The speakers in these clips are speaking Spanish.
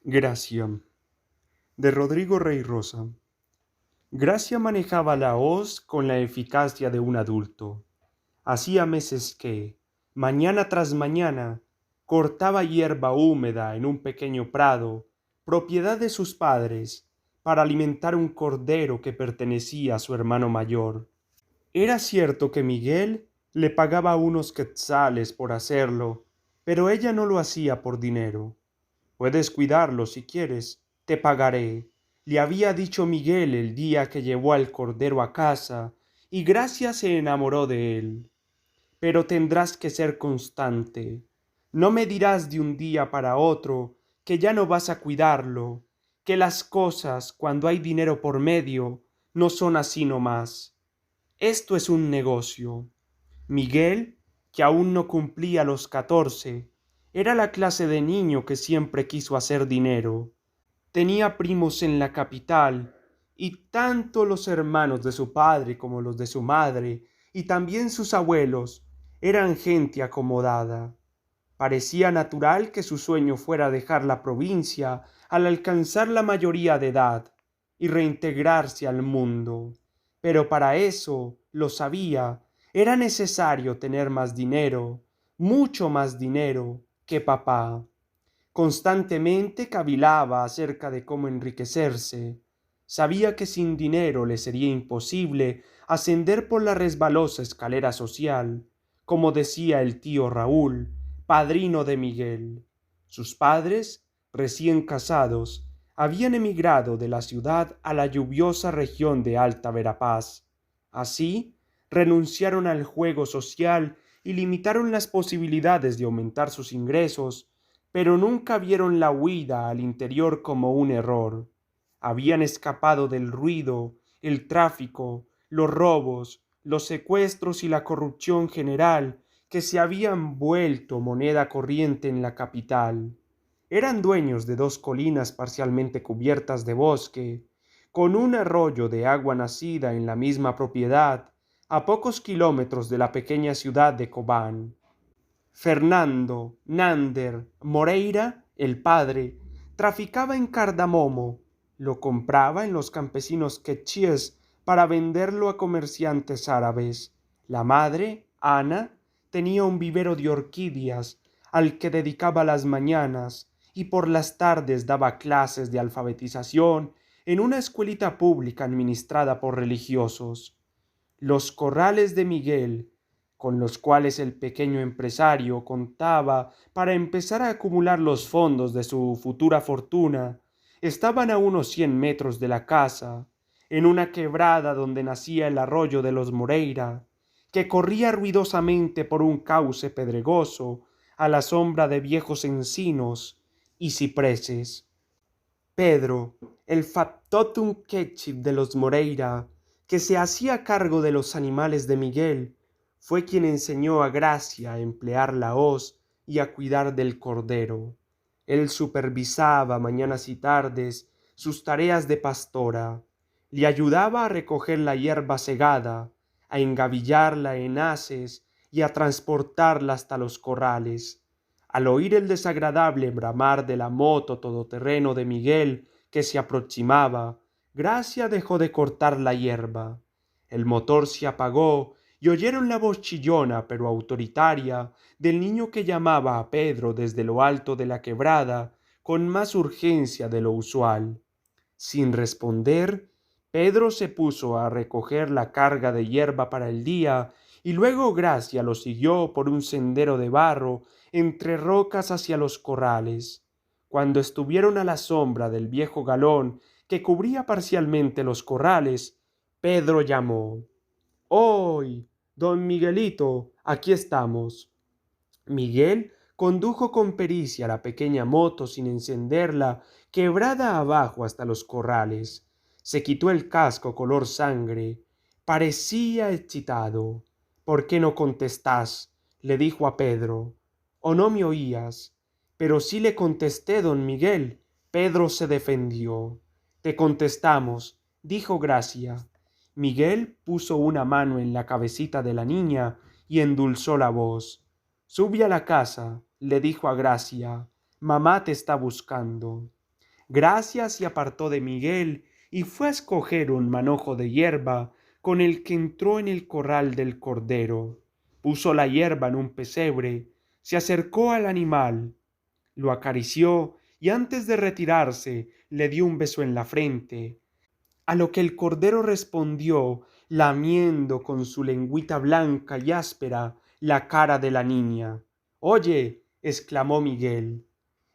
Gracia, de Rodrigo Rey Rosa. Gracia manejaba la hoz con la eficacia de un adulto. Hacía meses que, mañana tras mañana, cortaba hierba húmeda en un pequeño prado, propiedad de sus padres, para alimentar un cordero que pertenecía a su hermano mayor. Era cierto que Miguel le pagaba unos quetzales por hacerlo, pero ella no lo hacía por dinero. Puedes cuidarlo si quieres, te pagaré, le había dicho Miguel el día que llevó al cordero a casa, y Gracia se enamoró de él. Pero tendrás que ser constante. No me dirás de un día para otro que ya no vas a cuidarlo, que las cosas, cuando hay dinero por medio, no son así nomás. Esto es un negocio. Miguel, que aún no cumplía los 14, era la clase de niño que siempre quiso hacer dinero. Tenía primos en la capital, y tanto los hermanos de su padre como los de su madre, y también sus abuelos, eran gente acomodada. Parecía natural que su sueño fuera dejar la provincia al alcanzar la mayoría de edad y reintegrarse al mundo. Pero para eso, lo sabía, era necesario tener más dinero, mucho más dinero que papá. Constantemente cavilaba acerca de cómo enriquecerse. Sabía que sin dinero le sería imposible ascender por la resbalosa escalera social, como decía el tío Raúl, padrino de Miguel. Sus padres, recién casados, habían emigrado de la ciudad a la lluviosa región de Alta Verapaz. Así, renunciaron al juego social y limitaron las posibilidades de aumentar sus ingresos, pero nunca vieron la huida al interior como un error. Habían escapado del ruido, el tráfico, los robos, los secuestros y la corrupción general que se habían vuelto moneda corriente en la capital. Eran dueños de dos colinas parcialmente cubiertas de bosque, con un arroyo de agua nacida en la misma propiedad, a pocos kilómetros de la pequeña ciudad de Cobán. Fernando Nander Moreira, el padre, traficaba en cardamomo, lo compraba en los campesinos quechíes para venderlo a comerciantes árabes. La madre, Ana, tenía un vivero de orquídeas al que dedicaba las mañanas y por las tardes daba clases de alfabetización en una escuelita pública administrada por religiosos. Los corrales de Miguel, con los cuales el pequeño empresario contaba para empezar a acumular los fondos de su futura fortuna, estaban a unos 100 metros de la casa, en una quebrada donde nacía el arroyo de los Moreira, que corría ruidosamente por un cauce pedregoso a la sombra de viejos encinos y cipreses. Pedro, el factotum quechip de los Moreira, que se hacía cargo de los animales de Miguel, fue quien enseñó a Gracia a emplear la hoz y a cuidar del cordero. Él supervisaba mañanas y tardes sus tareas de pastora, le ayudaba a recoger la hierba segada, a engavillarla en haces y a transportarla hasta los corrales. Al oír el desagradable bramar de la moto todoterreno de Miguel que se aproximaba, Gracia dejó de cortar la hierba. El motor se apagó y oyeron la voz chillona pero autoritaria del niño que llamaba a Pedro desde lo alto de la quebrada con más urgencia de lo usual. Sin responder, Pedro se puso a recoger la carga de hierba para el día y luego Gracia lo siguió por un sendero de barro entre rocas hacia los corrales. Cuando estuvieron a la sombra del viejo galón que cubría parcialmente los corrales, Pedro llamó: «¡Hoy, don Miguelito! Aquí estamos». Miguel condujo con pericia la pequeña moto sin encenderla, quebrada abajo hasta los corrales. Se quitó el casco color sangre. Parecía excitado. «¿Por qué no contestás?», le dijo a Pedro. «¿O no me oías?». «Pero sí le contesté, don Miguel». Pedro se defendió. «Te contestamos», dijo Gracia. Miguel puso una mano en la cabecita de la niña y endulzó la voz. «Sube a la casa», le dijo a Gracia. «Mamá te está buscando». Gracia se apartó de Miguel y fue a escoger un manojo de hierba con el que entró en el corral del cordero. Puso la hierba en un pesebre, se acercó al animal, lo acarició y antes de retirarse le dio un beso en la frente, a lo que el cordero respondió lamiendo con su lengüita blanca y áspera la cara de la niña. «Oye», exclamó Miguel,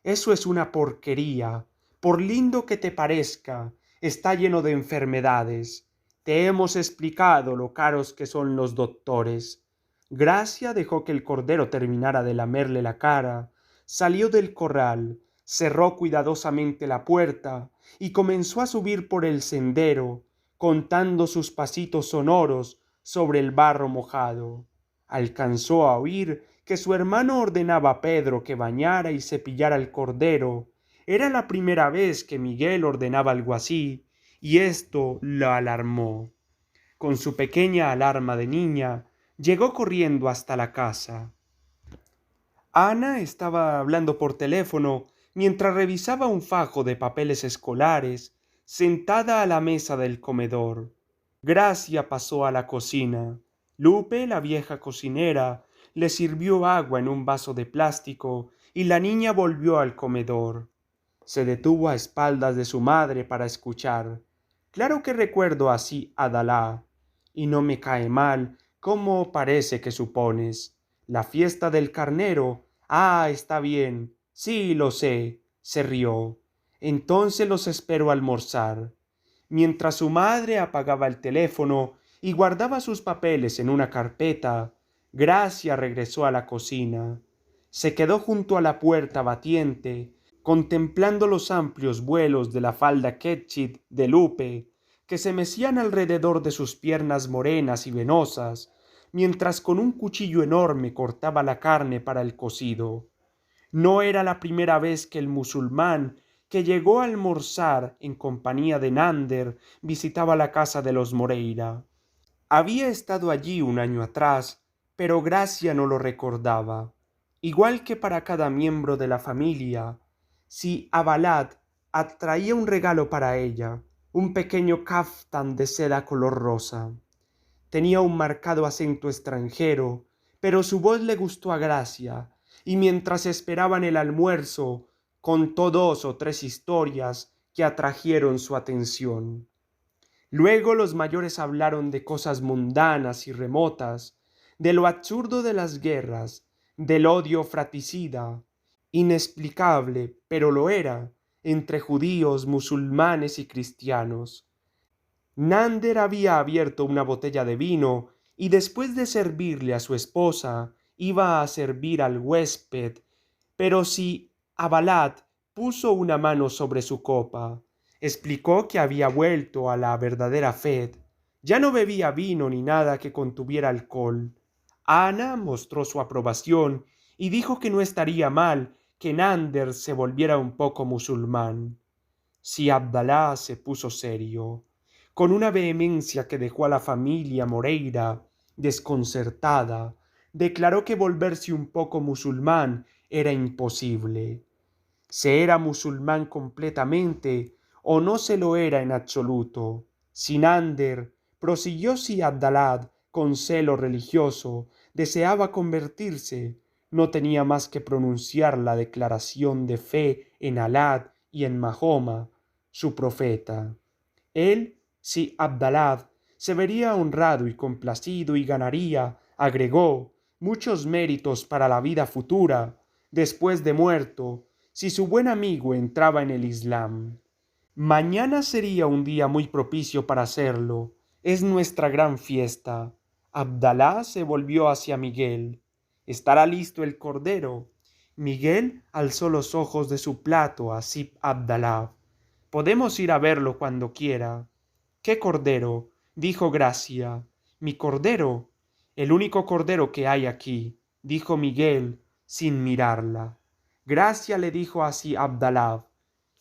«eso es una porquería. Por lindo que te parezca, está lleno de enfermedades. Te hemos explicado lo caros que son los doctores». Gracia dejó que el cordero terminara de lamerle la cara, salió del corral, cerró cuidadosamente la puerta y comenzó a subir por el sendero, contando sus pasitos sonoros sobre el barro mojado. Alcanzó a oír que su hermano ordenaba a Pedro que bañara y cepillara el cordero. Era la primera vez que Miguel ordenaba algo así, y esto la alarmó. Con su pequeña alarma de niña, llegó corriendo hasta la casa. Ana estaba hablando por teléfono mientras revisaba un fajo de papeles escolares, sentada a la mesa del comedor. Gracia pasó a la cocina. Lupe, la vieja cocinera, le sirvió agua en un vaso de plástico y la niña volvió al comedor. Se detuvo a espaldas de su madre para escuchar. Claro que recuerdo así a Dalá, y no me cae mal, como parece que supones. La fiesta del carnero. Ah, está bien. Sí, lo sé. Se rió. Entonces los espero almorzar. Mientras su madre apagaba el teléfono y guardaba sus papeles en una carpeta, Gracia regresó a la cocina. Se quedó junto a la puerta batiente, contemplando los amplios vuelos de la falda ketchit de Lupe, que se mecían alrededor de sus piernas morenas y venosas, mientras con un cuchillo enorme cortaba la carne para el cocido. No era la primera vez que el musulmán, que llegó a almorzar en compañía de Nander, visitaba la casa de los Moreira. Había estado allí un año atrás, pero Gracia no lo recordaba. Igual que para cada miembro de la familia, si Abalat atraía un regalo para ella, un pequeño caftan de seda color rosa. Tenía un marcado acento extranjero, pero su voz le gustó a Gracia, y mientras esperaban el almuerzo, contó 2 o 3 historias que atrajeron su atención. Luego los mayores hablaron de cosas mundanas y remotas, de lo absurdo de las guerras, del odio fratricida, inexplicable, pero lo era, entre judíos, musulmanes y cristianos. Nander había abierto una botella de vino y después de servirle a su esposa, iba a servir al huésped, pero si Abalat puso una mano sobre su copa, explicó que había vuelto a la verdadera fe. Ya no bebía vino ni nada que contuviera alcohol. Ana mostró su aprobación y dijo que no estaría mal que Nander se volviera un poco musulmán. Si Abdalá se puso serio, con una vehemencia que dejó a la familia Moreira desconcertada, declaró que volverse un poco musulmán era imposible. Se era musulmán completamente o no se lo era en absoluto. Sinander prosiguió si Abdalad, con celo religioso, deseaba convertirse, no tenía más que pronunciar la declaración de fe en Alá y en Mahoma, su profeta. Él, si Abdalad, se vería honrado y complacido y ganaría, agregó, muchos méritos para la vida futura, después de muerto, si su buen amigo entraba en el Islam. Mañana sería un día muy propicio para hacerlo. Es nuestra gran fiesta. Abdalá se volvió hacia Miguel. ¿Estará listo el cordero? Miguel alzó los ojos de su plato a Sib Abdalá. Podemos ir a verlo cuando quiera. ¿Qué cordero? Dijo Gracia. Mi cordero. El único cordero que hay aquí, dijo Miguel sin mirarla. Gracia le dijo así a Abdalá.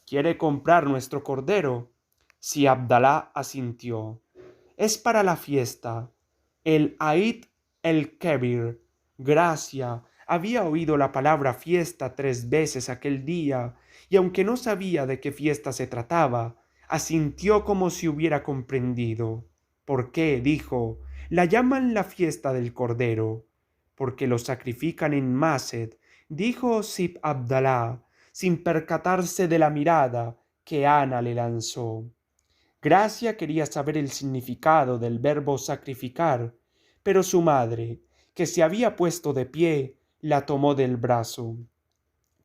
¿Quiere comprar nuestro cordero? Si Abdalá asintió. Es para la fiesta. El Aid el Kebir. Gracia, había oído la palabra fiesta 3 veces aquel día, y aunque no sabía de qué fiesta se trataba, asintió como si hubiera comprendido. ¿Por qué? Dijo, la llaman la fiesta del Cordero. Porque lo sacrifican en Mased, dijo Sib Abdalá, sin percatarse de la mirada que Ana le lanzó. Gracia quería saber el significado del verbo sacrificar, pero su madre, que se había puesto de pie, la tomó del brazo.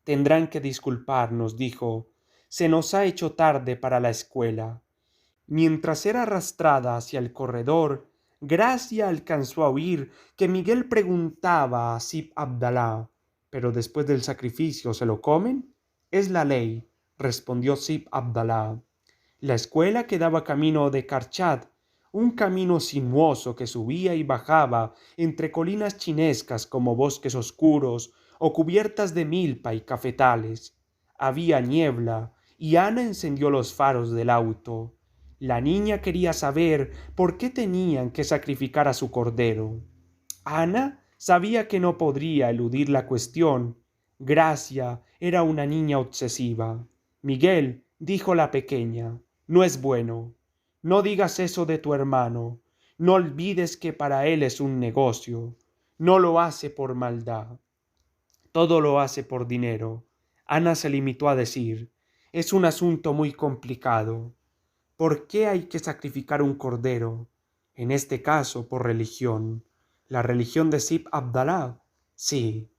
Tendrán que disculparnos, dijo, se nos ha hecho tarde para la escuela. Mientras era arrastrada hacia el corredor, Gracia alcanzó a oír que Miguel preguntaba a Sib Abdalá, ¿pero después del sacrificio se lo comen? Es la ley, respondió Sib Abdalá. La escuela quedaba camino de Karchat, un camino sinuoso que subía y bajaba entre colinas chinescas como bosques oscuros o cubiertas de milpa y cafetales. Había niebla y Ana encendió los faros del auto. La niña quería saber por qué tenían que sacrificar a su cordero. Ana sabía que no podría eludir la cuestión. Gracia era una niña obsesiva. Miguel, dijo la pequeña, no es bueno. No digas eso de tu hermano. No olvides que para él es un negocio. No lo hace por maldad. Todo lo hace por dinero. Ana se limitó a decir, es un asunto muy complicado. ¿Por qué hay que sacrificar un cordero? En este caso, por religión. ¿La religión de Sib Abdalá? Sí.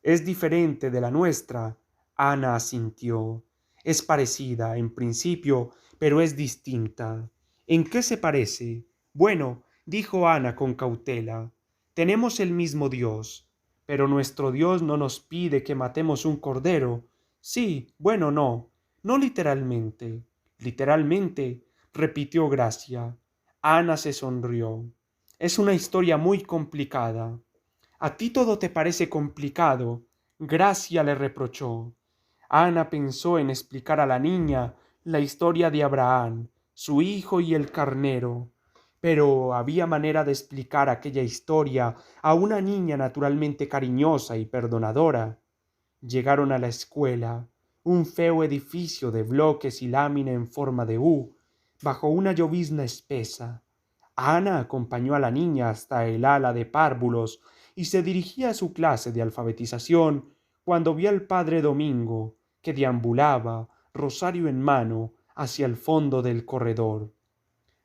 ¿Es diferente de la nuestra? Ana asintió. Es parecida, en principio, pero es distinta. ¿En qué se parece? Bueno, dijo Ana con cautela, tenemos el mismo Dios, pero nuestro Dios no nos pide que matemos un cordero. Sí, bueno, no, no literalmente. Literalmente, repitió Gracia. Ana se sonrió. Es una historia muy complicada. A ti todo te parece complicado, Gracia le reprochó. Ana pensó en explicar a la niña la historia de Abraham, su hijo y el carnero, pero había manera de explicar aquella historia a una niña naturalmente cariñosa y perdonadora. Llegaron a la escuela, un feo edificio de bloques y lámina en forma de U, bajo una llovizna espesa. Ana acompañó a la niña hasta el ala de párvulos y se dirigía a su clase de alfabetización cuando vio al padre Domingo, que deambulaba, rosario en mano, hacia el fondo del corredor.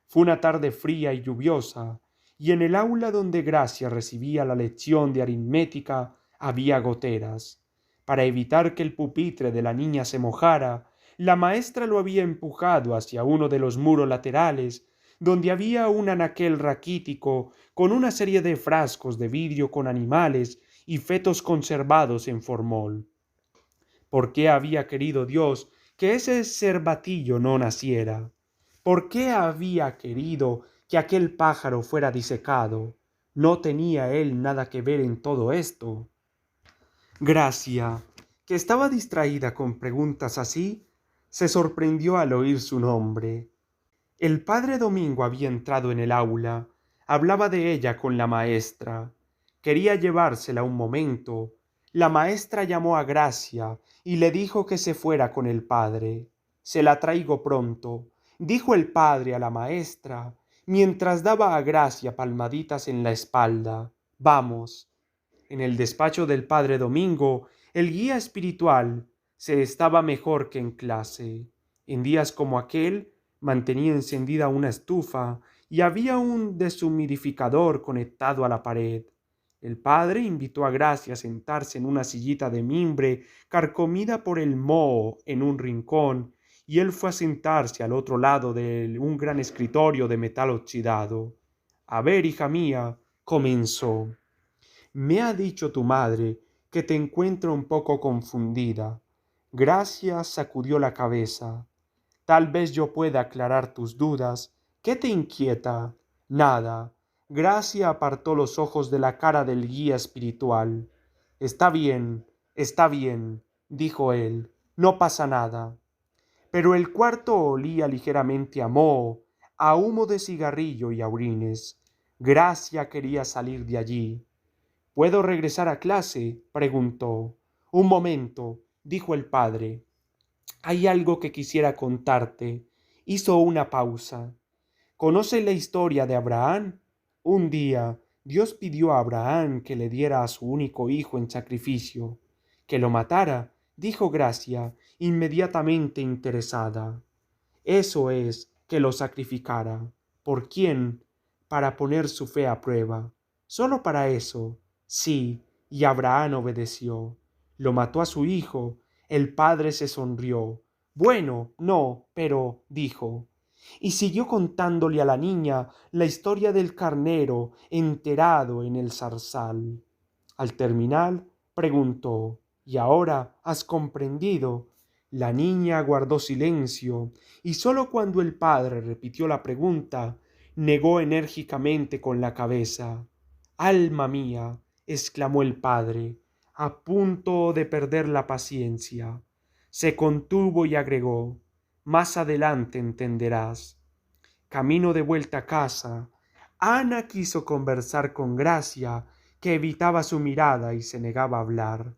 Fue una tarde fría y lluviosa, y en el aula donde Gracia recibía la lección de aritmética había goteras. Para evitar que el pupitre de la niña se mojara, la maestra lo había empujado hacia uno de los muros laterales, donde había un anaquel raquítico con una serie de frascos de vidrio con animales y fetos conservados en formol. ¿Por qué había querido Dios que ese cervatillo no naciera? ¿Por qué había querido que aquel pájaro fuera disecado? ¿No tenía él nada que ver en todo esto? Gracia, que estaba distraída con preguntas así, se sorprendió al oír su nombre. El padre Domingo había entrado en el aula, hablaba de ella con la maestra. Quería llevársela un momento. La maestra llamó a Gracia y le dijo que se fuera con el padre. Se la traigo pronto, dijo el padre a la maestra, mientras daba a Gracia palmaditas en la espalda. Vamos. En el despacho del padre Domingo, el guía espiritual se estaba mejor que en clase. En días como aquel, mantenía encendida una estufa y había un deshumidificador conectado a la pared. El padre invitó a Gracia a sentarse en una sillita de mimbre carcomida por el moho en un rincón, y él fue a sentarse al otro lado de un gran escritorio de metal oxidado. A ver, hija mía, comenzó. Me ha dicho tu madre que te encuentra un poco confundida. Gracia sacudió la cabeza. Tal vez yo pueda aclarar tus dudas. ¿Qué te inquieta? Nada. Gracia apartó los ojos de la cara del guía espiritual. Está bien, dijo él. No pasa nada. Pero el cuarto olía ligeramente a moho, a humo de cigarrillo y a orines. Gracia quería salir de allí. ¿Puedo regresar a clase?, preguntó. Un momento, dijo el padre. Hay algo que quisiera contarte. Hizo una pausa. ¿Conoce la historia de Abraham? Un día, Dios pidió a Abraham que le diera a su único hijo en sacrificio. Que lo matara, dijo Gracia, inmediatamente interesada. Eso es, que lo sacrificara. ¿Por quién? Para poner su fe a prueba. Solo para eso. Sí, y Abraham obedeció. Lo mató a su hijo. El padre se sonrió. Bueno, no, pero, dijo. Y siguió contándole a la niña la historia del carnero enterrado en el zarzal. Al terminar, preguntó, ¿y ahora has comprendido? La niña guardó silencio, y sólo cuando el padre repitió la pregunta, negó enérgicamente con la cabeza. Alma mía, exclamó el padre, a punto de perder la paciencia. Se contuvo y agregó, más adelante entenderás. Camino de vuelta a casa, Ana quiso conversar con Gracia, que evitaba su mirada y se negaba a hablar.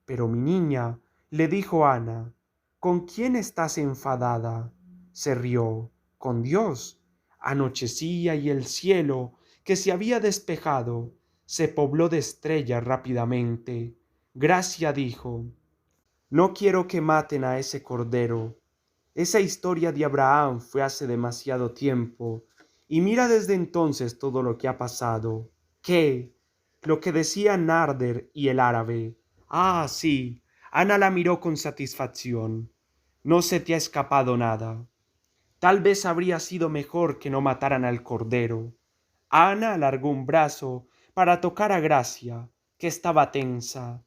Pero mi niña, le dijo Ana, ¿con quién estás enfadada? Se rió. Con Dios. Anochecía y el cielo, que se había despejado, se pobló de estrellas rápidamente. Gracia dijo, no quiero que maten a ese cordero. Esa historia de Abraham fue hace demasiado tiempo, y mira desde entonces todo lo que ha pasado. ¿Qué? Lo que decían Narder y el árabe. Ah, sí. Ana la miró con satisfacción. No se te ha escapado nada. Tal vez habría sido mejor que no mataran al cordero. Ana alargó un brazo para tocar a Gracia, que estaba tensa.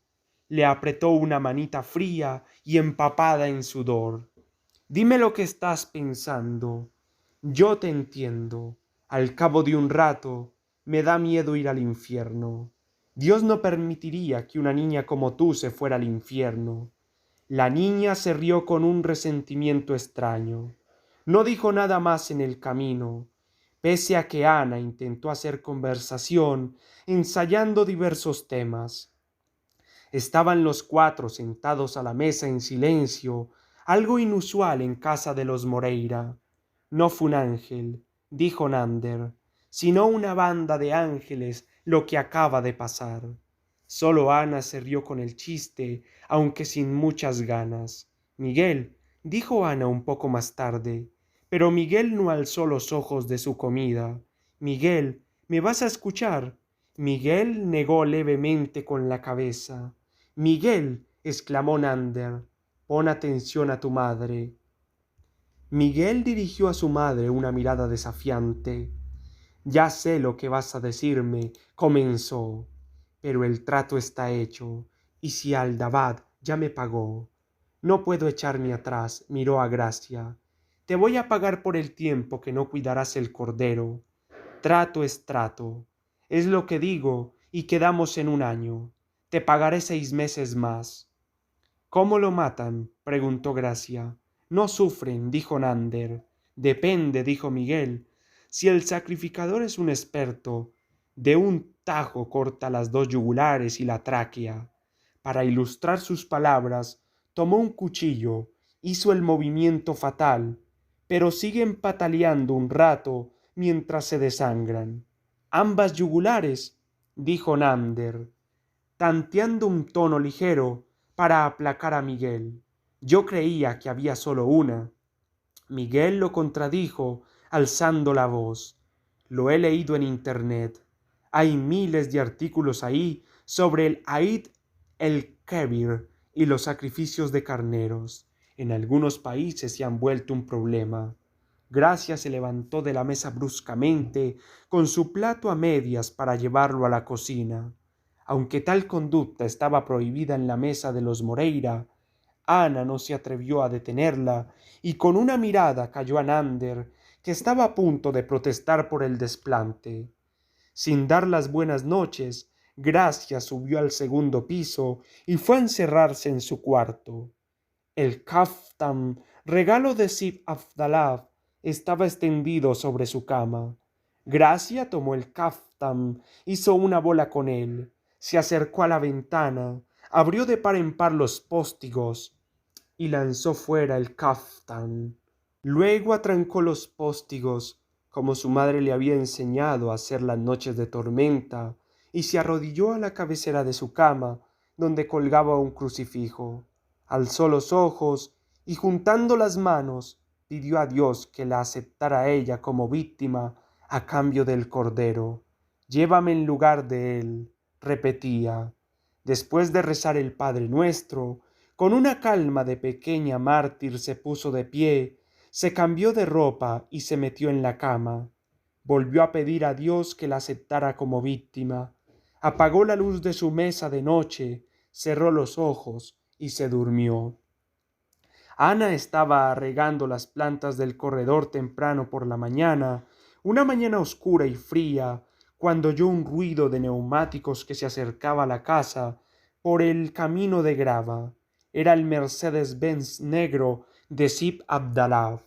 Le apretó una manita fría y empapada en sudor. Dime lo que estás pensando. Yo te entiendo. Al cabo de un rato, me da miedo ir al infierno. Dios no permitiría que una niña como tú se fuera al infierno. La niña se rió con un resentimiento extraño. No dijo nada más en el camino, pese a que Ana intentó hacer conversación, ensayando diversos temas. Estaban los cuatro sentados a la mesa en silencio, algo inusual en casa de los Moreira. No fue un ángel, dijo Nander, sino una banda de ángeles lo que acaba de pasar. Solo Ana se rió con el chiste, aunque sin muchas ganas. Miguel, dijo Ana un poco más tarde, pero Miguel no alzó los ojos de su comida. Miguel, ¿me vas a escuchar? Miguel negó levemente con la cabeza. Miguel, exclamó Nander, pon atención a tu madre. Miguel dirigió a su madre una mirada desafiante. Ya sé lo que vas a decirme, comenzó, pero el trato está hecho, y si Aldabad ya me pagó. No puedo echarme atrás, miró a Gracia. Te voy a pagar por el tiempo que no cuidarás el cordero. Trato es trato. Es lo que digo, y quedamos en un año. Te pagaré 6 meses más. ¿Cómo lo matan?, preguntó Gracia. No sufren, dijo Nander. Depende, dijo Miguel. Si el sacrificador es un experto, de un tajo corta las dos yugulares y la tráquea. Para ilustrar sus palabras, tomó un cuchillo, hizo el movimiento fatal, pero siguen pataleando un rato mientras se desangran. Ambas yugulares, dijo Nander, tanteando un tono ligero para aplacar a Miguel. Yo creía que había solo una. Miguel lo contradijo, alzando la voz. Lo he leído en internet. Hay miles de artículos ahí sobre el Eid el-Kebir y los sacrificios de carneros. En algunos países se han vuelto un problema. Gracia se levantó de la mesa bruscamente, con su plato a medias para llevarlo a la cocina. Aunque tal conducta estaba prohibida en la mesa de los Moreira, Ana no se atrevió a detenerla y con una mirada cayó a Nander, que estaba a punto de protestar por el desplante. Sin dar las buenas noches, Gracia subió al segundo piso y fue a encerrarse en su cuarto. El kaftan, regalo de Sif Abdallah, estaba extendido sobre su cama. Gracia tomó el kaftan, hizo una bola con él, Se acercó a la ventana, abrió de par en par los póstigos y lanzó fuera el caftán. Luego atrancó los póstigos, como su madre le había enseñado a hacer las noches de tormenta, y se arrodilló a la cabecera de su cama, donde colgaba un crucifijo. Alzó los ojos y juntando las manos, pidió a Dios que la aceptara a ella como víctima a cambio del cordero. Llévame en lugar de él, repetía. Después de rezar el Padre Nuestro, con una calma de pequeña mártir se puso de pie, se cambió de ropa y se metió en la cama. Volvió a pedir a Dios que la aceptara como víctima. Apagó la luz de su mesa de noche, cerró los ojos y se durmió. Ana estaba regando las plantas del corredor temprano por la mañana, una mañana oscura y fría, cuando oyó un ruido de neumáticos que se acercaba a la casa por el camino de grava. Era el Mercedes-Benz negro de Sib Abdallah.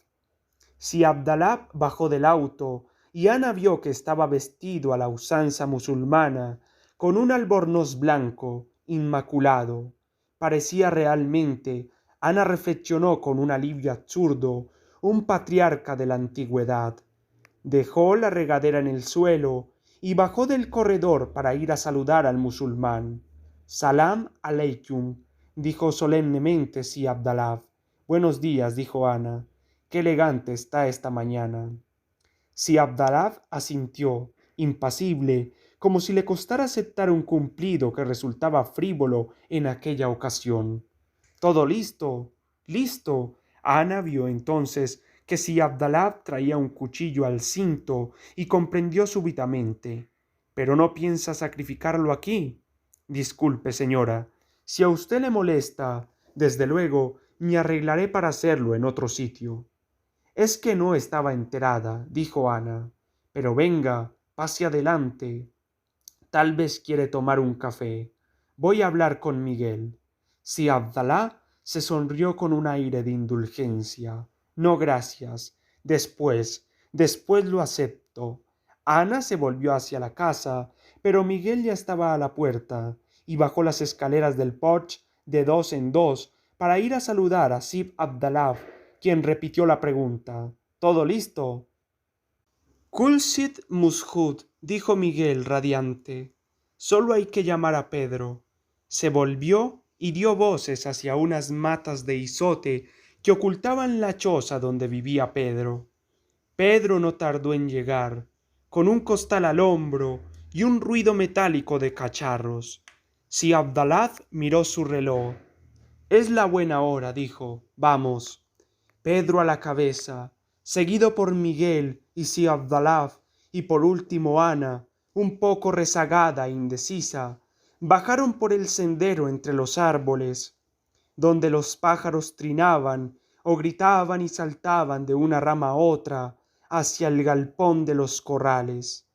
Si Abdalá bajó del auto y Ana vio que estaba vestido a la usanza musulmana, con un albornoz blanco, inmaculado. Parecía realmente, Ana reflexionó con un alivio absurdo, un patriarca de la antigüedad. Dejó la regadera en el suelo y bajó del corredor para ir a saludar al musulmán. Salam aleikum, dijo solemnemente si Abdalá. Buenos días, dijo Ana. Qué elegante está esta mañana. Si Abdalá asintió, impasible, como si le costara aceptar un cumplido que resultaba frívolo en aquella ocasión. Todo listo, listo. Ana vio entonces que si Abdalá traía un cuchillo al cinto y comprendió súbitamente. ¿Pero no piensa sacrificarlo aquí? Disculpe, señora, si a usted le molesta, desde luego me arreglaré para hacerlo en otro sitio. Es que no estaba enterada, dijo Ana. Pero venga, pase adelante. Tal vez quiere tomar un café. Voy a hablar con Miguel. Si Abdalá se sonrió con un aire de indulgencia. No, gracias. Después lo acepto. Ana se volvió hacia la casa, pero Miguel ya estaba a la puerta y bajó las escaleras del porche de dos en dos para ir a saludar a Sib Abdallah, quien repitió la pregunta. ¿Todo listo? Kulsit Mushud, dijo Miguel radiante. Solo hay que llamar a Pedro. Se volvió y dio voces hacia unas matas de izote que ocultaban la choza donde vivía Pedro. Pedro no tardó en llegar, con un costal al hombro y un ruido metálico de cacharros. Si Abdalá miró su reloj. Es la buena hora, dijo. Vamos. Pedro a la cabeza, seguido por Miguel y si Abdalá, y por último Ana, un poco rezagada e indecisa, bajaron por el sendero entre los árboles, donde los pájaros trinaban o gritaban y saltaban de una rama a otra hacia el galpón de los corrales.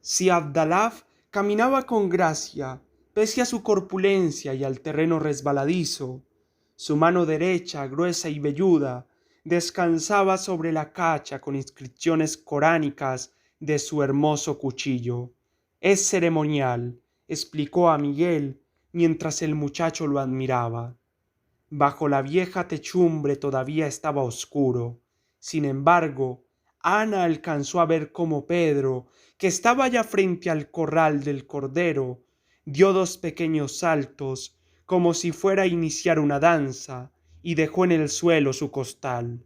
Si Abdalá caminaba con gracia, pese a su corpulencia y al terreno resbaladizo. Su mano derecha, gruesa y velluda, descansaba sobre la cacha con inscripciones coránicas de su hermoso cuchillo. Es ceremonial, explicó a Miguel mientras el muchacho lo admiraba. Bajo la vieja techumbre todavía estaba oscuro. Sin embargo, Ana alcanzó a ver cómo Pedro, que estaba ya frente al corral del cordero, dio dos pequeños saltos, como si fuera a iniciar una danza, y dejó en el suelo su costal.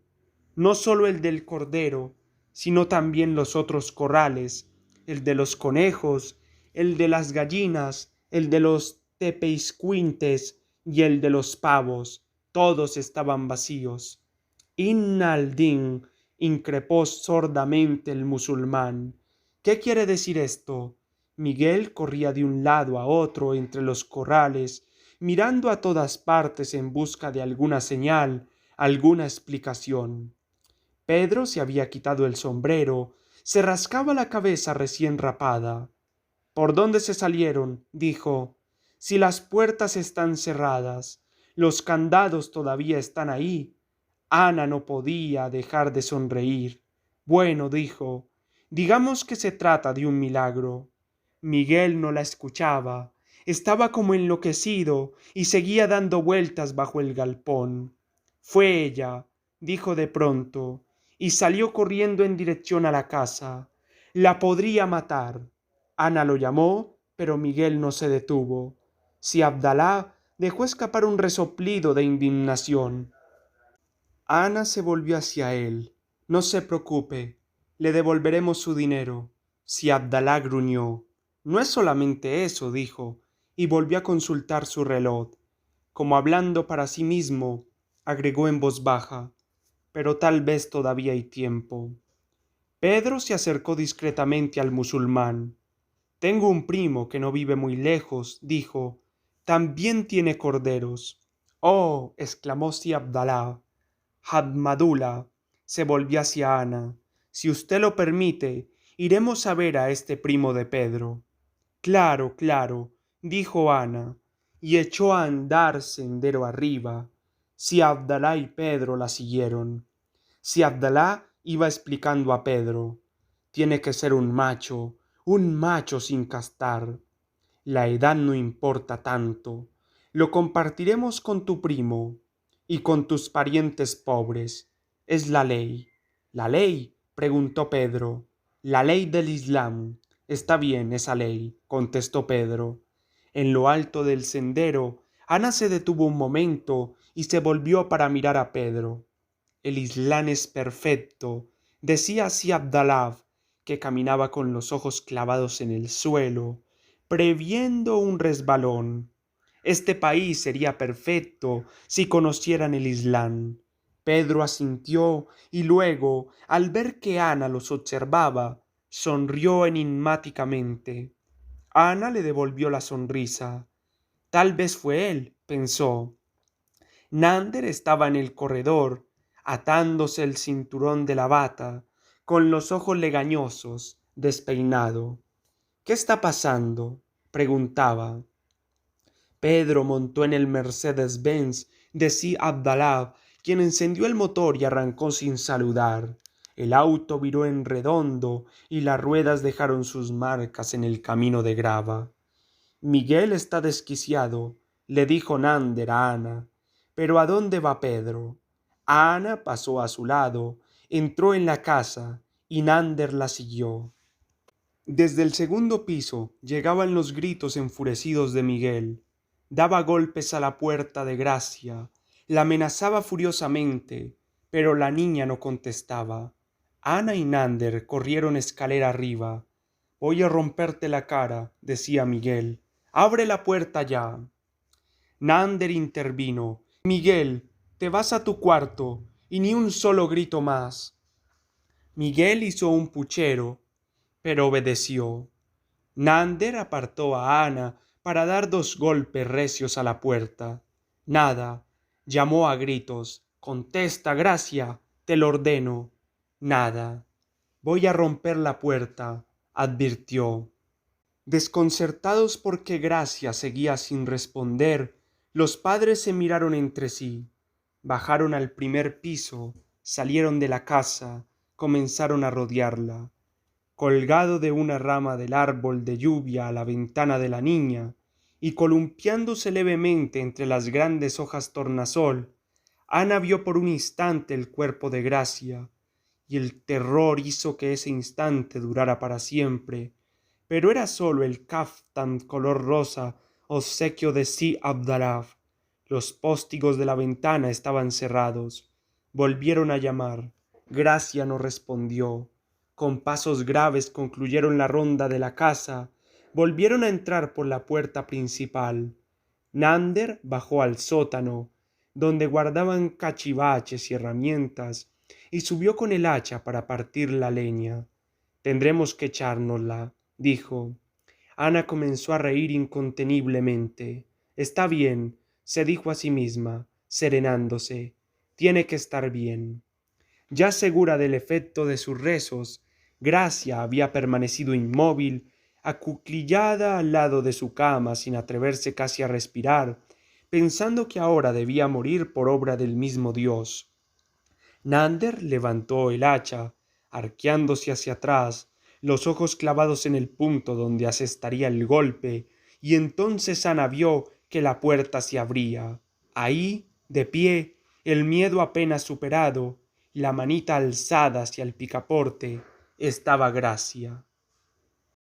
No sólo el del cordero, sino también los otros corrales, el de los conejos, el de las gallinas, el de los tepeiscuintes y el de los pavos, todos estaban vacíos. Inna al-Din, increpó sordamente el musulmán. ¿Qué quiere decir esto? Miguel corría de un lado a otro entre los corrales, mirando a todas partes en busca de alguna señal, alguna explicación. Pedro se había quitado el sombrero, se rascaba la cabeza recién rapada. ¿Por dónde se salieron? Dijo. Si las puertas están cerradas, los candados todavía están ahí. Ana no podía dejar de sonreír. Bueno, dijo, digamos que se trata de un milagro. Miguel no la escuchaba. Estaba como enloquecido y seguía dando vueltas bajo el galpón. Fue ella, dijo de pronto, y salió corriendo en dirección a la casa. La podría matar. Ana lo llamó, pero Miguel no se detuvo. Si Abdalá dejó escapar un resoplido de indignación. Ana se volvió hacia él. No se preocupe, le devolveremos su dinero. Si Abdalá gruñó. No es solamente eso, dijo, y volvió a consultar su reloj. Como hablando para sí mismo, agregó en voz baja, pero tal vez todavía hay tiempo. Pedro se acercó discretamente al musulmán. Tengo un primo que no vive muy lejos, dijo. También tiene corderos. Oh, exclamó si Abdalá. Hadmadula se volvió hacia Ana. Si usted lo permite, iremos a ver a este primo de Pedro. Claro, claro, dijo Ana, y echó a andar sendero arriba. Si Abdalá y Pedro la siguieron. Si Abdalá iba explicando a Pedro, tiene que ser un macho sin castar. La edad no importa tanto. Lo compartiremos con tu primo y con tus parientes pobres. Es la ley. ¿La ley? Preguntó Pedro. La ley del Islam. Está bien esa ley, contestó Pedro. En lo alto del sendero, Ana se detuvo un momento y se volvió para mirar a Pedro. El Islam es perfecto, decía así Abdalá, que caminaba con los ojos clavados en el suelo, previendo un resbalón. Este país sería perfecto si conocieran el Islam. Pedro asintió y luego, al ver que Ana los observaba, sonrió enigmáticamente. Ana le devolvió la sonrisa. Tal vez fue él, pensó. Nander estaba en el corredor, atándose el cinturón de la bata, con los ojos legañosos, despeinado. ¿Qué está pasando? Preguntaba. Pedro montó en el Mercedes-Benz de Sir Abdalá, quien encendió el motor y arrancó sin saludar. El auto viró en redondo y las ruedas dejaron sus marcas en el camino de grava. Miguel está desquiciado, le dijo Nander a Ana. ¿Pero a dónde va Pedro? Ana pasó a su lado, entró en la casa y Nander la siguió. Desde el segundo piso llegaban los gritos enfurecidos de Miguel. Daba golpes a la puerta de Gracia, la amenazaba furiosamente, pero la niña no contestaba. Ana y Nander corrieron escalera arriba. Voy a romperte la cara, decía Miguel. Abre la puerta ya. Nander intervino. Miguel, te vas a tu cuarto y ni un solo grito más. Miguel hizo un puchero, pero obedeció. Nander apartó a Ana para dar dos golpes recios a la puerta. Nada. Llamó a gritos. Contesta, Gracia, te lo ordeno. Nada. Voy a romper la puerta, advirtió. Desconcertados porque Gracia seguía sin responder, los padres se miraron entre sí, bajaron al primer piso, salieron de la casa, comenzaron a rodearla. Colgado de una rama del árbol de lluvia a la ventana de la niña, y columpiándose levemente entre las grandes hojas tornasol, Ana vio por un instante el cuerpo de Gracia, y el terror hizo que ese instante durara para siempre, pero era sólo el caftán color rosa obsequio de Sir Abdalá. Los póstigos de la ventana estaban cerrados. Volvieron a llamar. Gracia no respondió. Con pasos graves concluyeron la ronda de la casa. Volvieron a entrar por la puerta principal. Nander bajó al sótano, donde guardaban cachivaches y herramientas, y subió con el hacha para partir la leña. Tendremos que echárnosla, dijo. Ana comenzó a reír inconteniblemente. Está bien, se dijo a sí misma, serenándose. Tiene que estar bien. Ya segura del efecto de sus rezos, Gracia había permanecido inmóvil, acuclillada al lado de su cama sin atreverse casi a respirar, pensando que ahora debía morir por obra del mismo Dios. Nander levantó el hacha, arqueándose hacia atrás, los ojos clavados en el punto donde asestaría el golpe, y entonces Ana vio que la puerta se abría. Ahí, de pie, el miedo apenas superado, y la manita alzada hacia el picaporte, estaba Gracia.